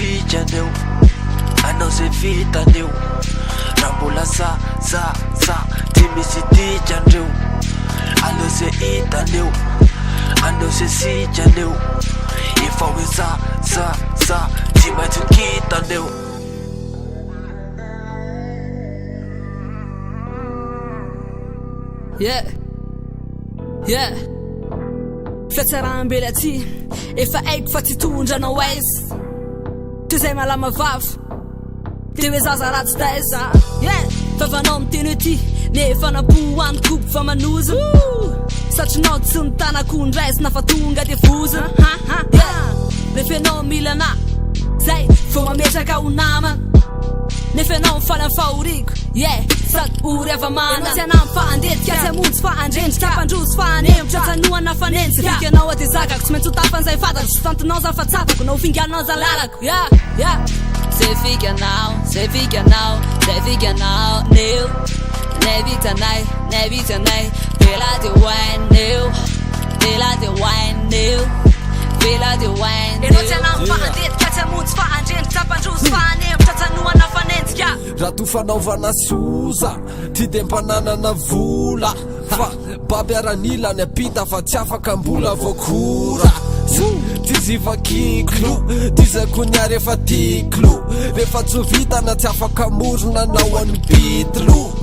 vitaneo anao zay vitaneo raha mbola za ty misy dikan'reo anao zay hitaneo anao zay sikaneo efa hoe za ty maintsy kitaneo. Yeah fiatsarambely aty efa aiko fa tsy tondranao aizy toy zay malama vavy te hoe zaza ratsy taiza favanao miteny ty nefa napoany kobo fa manozy satrinao tsy nitanako ndraisy nafa tonga de vozina nefa anao milana zay fo mametraka ho namana nefa anao mifaly amin'ny fahoriko sady ory avamana tsy anao mifahandetika tsy amonjy fahandrendrika mpandrozy fahanembotra tsanoana fanenjy vikanao ade zakako tsy maintsy ho tafan'izay fatako sy tantinao za fa tsatako na ho finganao za lalako zay vikanao neo nej vitanay vela de wine neo enao tsy anao mifahandetika tsy amonjy fahandrendrika mpandrozy fahanembotra tsanoana fanenjika raha to fanaovana soza ty de mpananana vola fa baby aranilany apita fa tsy afaka mbola voakora ty zivakiklo ty zakoniary efa tiklo rehefa tsy vitana tsy afaka morona nao any bitlo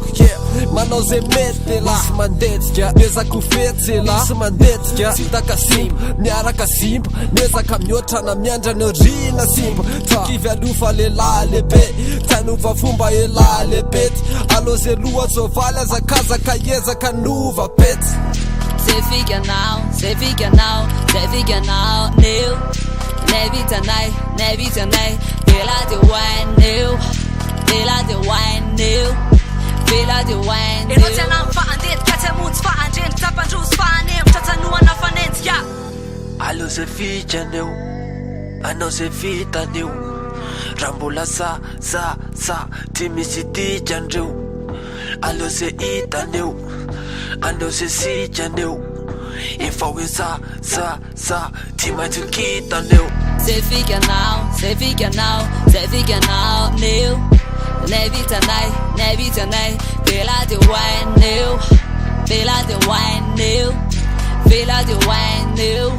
manao zay mety la sy mandetika nezako fetsela sy mandetika tsy takasimba miaraka simba nezaka mihoatrana miandrana rina simba tsakivy alofa lehilahy lehibe tanova fomba elahy lebety alo zay loha zovaly azakazaka ezaka nova pety zay vikanao neo nej vitanay vela de wine neo enao tsy anao mifahandetika tsy amonjy fahandrendrika mpandrozy fahanembotra tsanoana fanenjika allo zay vitaneo anao zay vitaneo raha mbola za ty misy dikan'reo allo zay hitaneo anao zay sikaneo efa hoe za ty maintsy kitaneo. zay vikanao neo nej vitanay vela de wine neo